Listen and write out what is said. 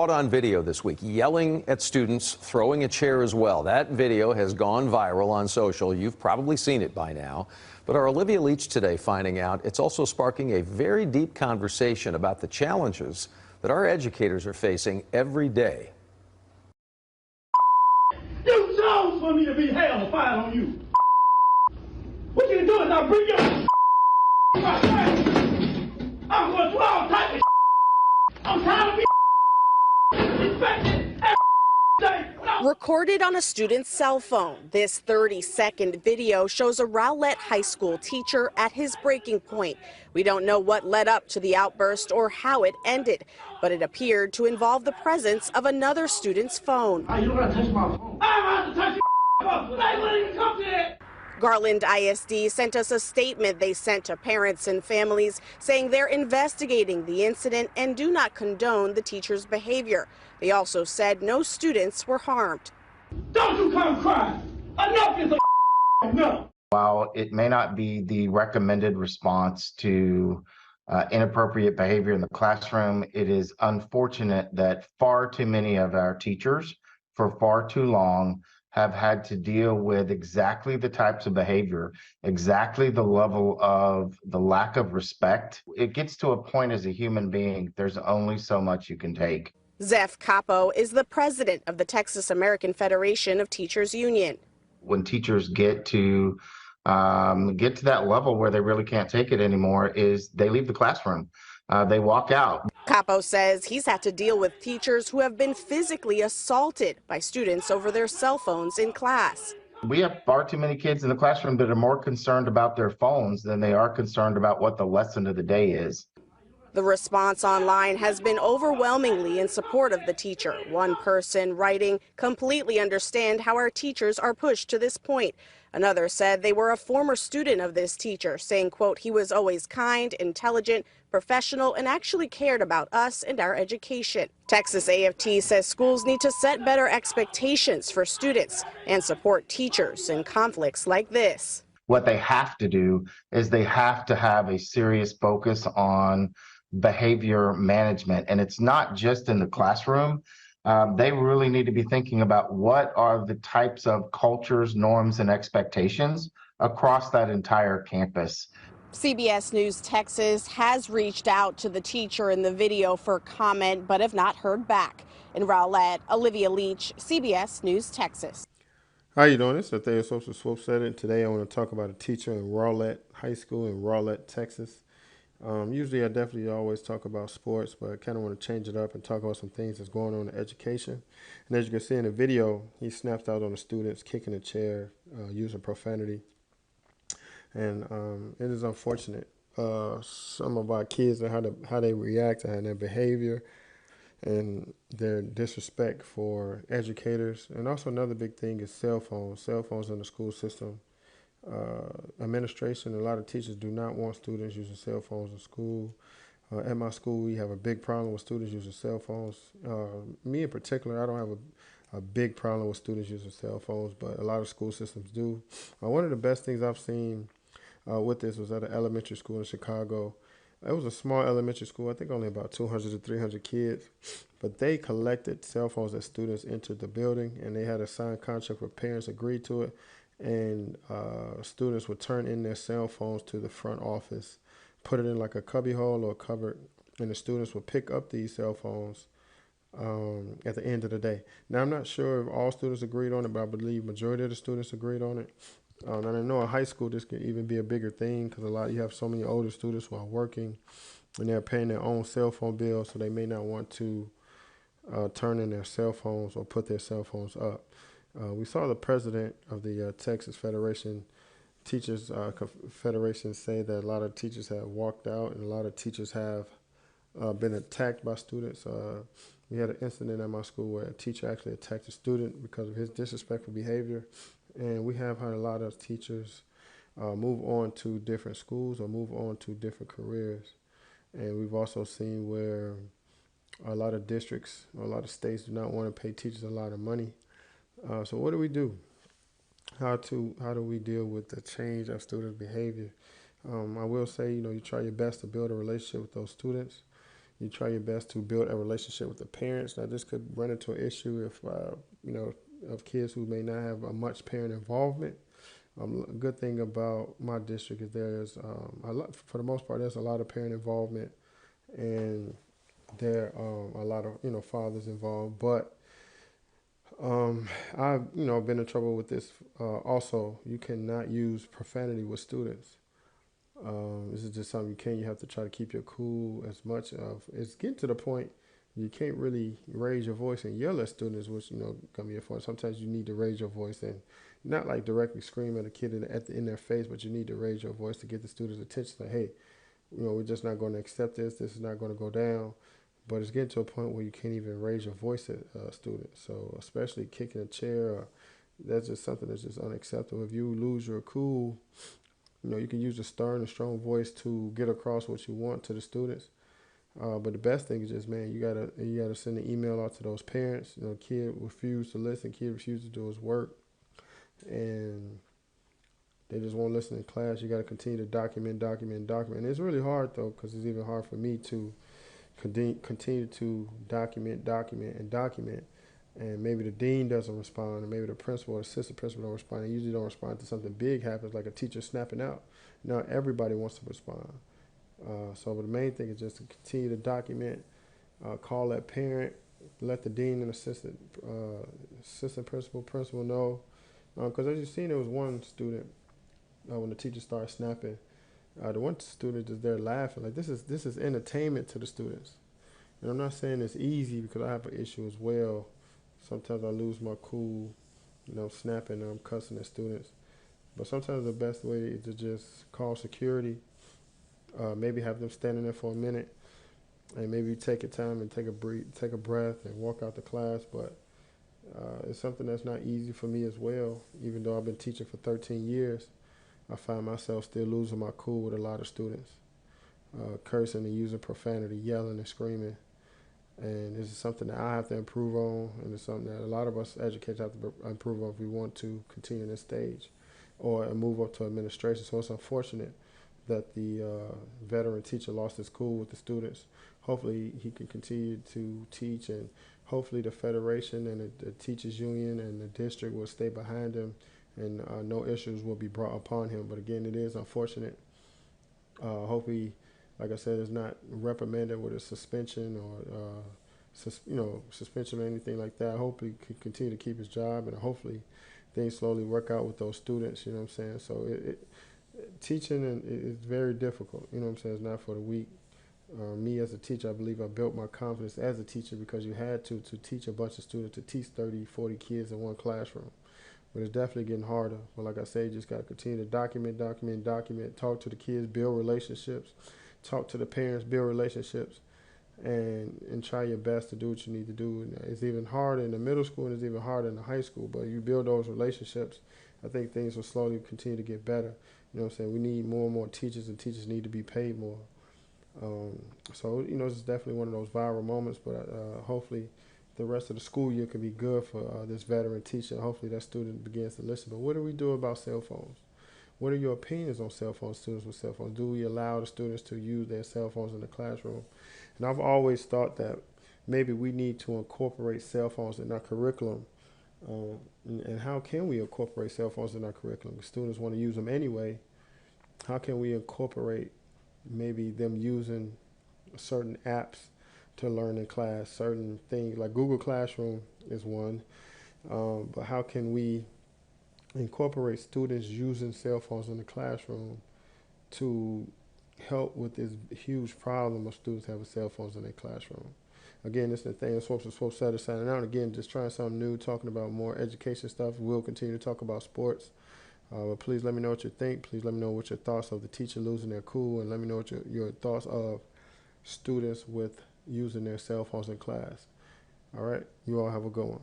caught on video this week, yelling at students, throwing a chair as well. That video has gone viral on social. You've probably seen it by now. But our Olivia Leach today finding out it's also sparking a very deep conversation about the challenges that our educators are facing every day. You chose for me to be held to fire on you. What you do is I bring your my friend. I'm going through all types of I'm trying to be respected every day. Recorded on a student's cell phone, this 30-second video shows a Rowlett High School teacher at his breaking point. We don't know what led up to the outburst or how it ended, but it appeared to involve the presence of another student's phone. You don't gotta touch my phone. I'm about to touch your phone. I wouldn't even come to that. Garland ISD sent us a statement they sent to parents and families saying they're investigating the incident and do not condone the teacher's behavior. They also said no students were harmed. Don't you come cry. Enough is enough. While it may not be the recommended response to inappropriate behavior in the classroom, it is unfortunate that far too many of our teachers for far too long have had to deal with exactly the types of behavior, exactly the level of the lack of respect. It gets to a point as a human being, there's only so much you can take. Zeph Capo is the president of the Texas American Federation of Teachers Union. When teachers get to that level where they really can't take it anymore, is they leave the classroom. They walk out. Capo says he's had to deal with teachers who have been physically assaulted by students over their cell phones in class. We have far too many kids in the classroom that are more concerned about their phones than they are concerned about what the lesson of the day is. The response online has been overwhelmingly in support of the teacher. One person writing, "Completely understand how our teachers are pushed to this point." Another said they were a former student of this teacher, saying, quote, "He was always kind, intelligent, professional, and actually cared about us and our education." Texas AFT says schools need to set better expectations for students and support teachers in conflicts like this. What they have to do is they have to have a serious focus on behavior management. And it's not just in the classroom. They really need to be thinking about what are the types of cultures, norms, and expectations across that entire campus. CBS News Texas has reached out to the teacher in the video for comment, but have not heard back. In Rowlett, Olivia Leach, CBS News Texas. How you doing? This is Thea Social Swope Setting. Today I want to talk about a teacher in Rowlett High School in Rowlett, Texas. Usually I definitely always talk about sports, but I kind of want to change it up and talk about some things that's going on in education. And as you can see in the video, he snaps out on the students, kicking a chair, using profanity. And it is unfortunate. Some of our kids and how they react and their behavior and their disrespect for educators. And also another big thing is cell phones. Cell phones in the school system. Administration, a lot of teachers do not want students using cell phones in school. At my school, we have a big problem with students using cell phones. Me in particular, I don't have a big problem with students using cell phones, but a lot of school systems do. One of the best things I've seen with this was at an elementary school in Chicago. It was a small elementary school, I think only about 200 to 300 kids, but they collected cell phones as students entered the building, and they had a signed contract where parents agreed to it. And students would turn in their cell phones to the front office, put it in like a cubby hole or a cupboard, and the students would pick up these cell phones at the end of the day. Now, I'm not sure if all students agreed on it, but I believe majority of the students agreed on it. And I know in high school this can even be a bigger thing because you have so many older students who are working and they're paying their own cell phone bill, so they may not want to turn in their cell phones or put their cell phones up. We saw the president of the Texas Federation Teachers Federation say that a lot of teachers have walked out and a lot of teachers have been attacked by students. We had an incident at my school where a teacher actually attacked a student because of his disrespectful behavior. And we have had a lot of teachers move on to different schools or move on to different careers. And we've also seen where a lot of districts or a lot of states do not want to pay teachers a lot of money. So what do we do? How do we deal with the change of students' behavior? I will say, you try your best to build a relationship with those students. You try your best to build a relationship with the parents. Now, this could run into an issue if, of kids who may not have much parent involvement. A good thing about my district is for the most part, there's a lot of parent involvement, and there are a lot of fathers involved. But I've been in trouble with this. Also, you cannot use profanity with students. This is just something you can't. You have to try to keep your cool as much of. It's getting to the point you can't really raise your voice and yell at students, which can be a fun. Sometimes you need to raise your voice and not like directly scream at a kid in their face, but you need to raise your voice to get the students' attention. Like, hey, we're just not going to accept this. This is not going to go down. But it's getting to a point where you can't even raise your voice at students. So especially kicking a chair, that's just something that's just unacceptable. If you lose your cool, you can use a stern and strong voice to get across what you want to the students. But the best thing is just, man, you gotta send an email out to those parents. Kid refused to listen, kid refused to do his work, and they just won't listen in class. You gotta continue to document. And it's really hard though, because it's even hard for me to continue to document. And maybe the dean doesn't respond, and maybe the principal or assistant principal don't respond. They usually don't respond to something big happens, like a teacher snapping out. Now everybody wants to respond. But the main thing is just to continue to document, call that parent, let the dean and assistant principal know. Because as you've seen, there was one student, when the teacher started snapping, the one student is there laughing. Like, this is entertainment to the students. And I'm not saying it's easy, because I have an issue as well. Sometimes I lose my cool, snapping and I'm cussing at students. But sometimes the best way is to just call security, maybe have them standing there for a minute, and maybe take a time and take a breath and walk out the class. But it's something that's not easy for me as well. Even though I've been teaching for 13 years, I find myself still losing my cool with a lot of students, cursing and using profanity, yelling and screaming. And this is something that I have to improve on, and it's something that a lot of us educators have to improve on if we want to continue this stage or move up to administration. So it's unfortunate that the veteran teacher lost his cool with the students. Hopefully he can continue to teach, and hopefully the federation and the teachers union and the district will stay behind him, and no issues will be brought upon him. But again, it is unfortunate. Hopefully, like I said, it's not reprimanded with a suspension or suspension or anything like that. Hopefully he can continue to keep his job, and hopefully things slowly work out with those students. You know what I'm saying? So teaching is very difficult. You know what I'm saying? It's not for the weak. Me as a teacher, I believe I built my confidence as a teacher because you had to teach a bunch of students, to teach 30, 40 kids in one classroom. But it's definitely getting harder. But like I say, you just got to continue to document, talk to the kids, build relationships, talk to the parents, build relationships, and try your best to do what you need to do. And it's even harder in the middle school, and it's even harder in the high school. But you build those relationships, I think things will slowly continue to get better. You know what I'm saying? We need more and more teachers, and teachers need to be paid more. So it's definitely one of those viral moments, but hopefully the rest of the school year could be good for this veteran teacher. Hopefully that student begins to listen. But what do we do about cell phones? What are your opinions on cell phones, students with cell phones? Do we allow the students to use their cell phones in the classroom? And I've always thought that maybe we need to incorporate cell phones in our curriculum. And how can we incorporate cell phones in our curriculum? Students want to use them anyway. How can we incorporate maybe them using certain apps to learn in class, certain things like Google Classroom is one, but how can we incorporate students using cell phones in the classroom to help with this huge problem of students having cell phones in their classroom? Again, this is the thing, folks are supposed to set aside. And again, just trying something new, talking about more education stuff. We'll continue to talk about sports. But please let me know what you think. Please let me know what your thoughts of the teacher losing their cool, and let me know what your thoughts of students with using their cell phones in class. All right, you all have a good one.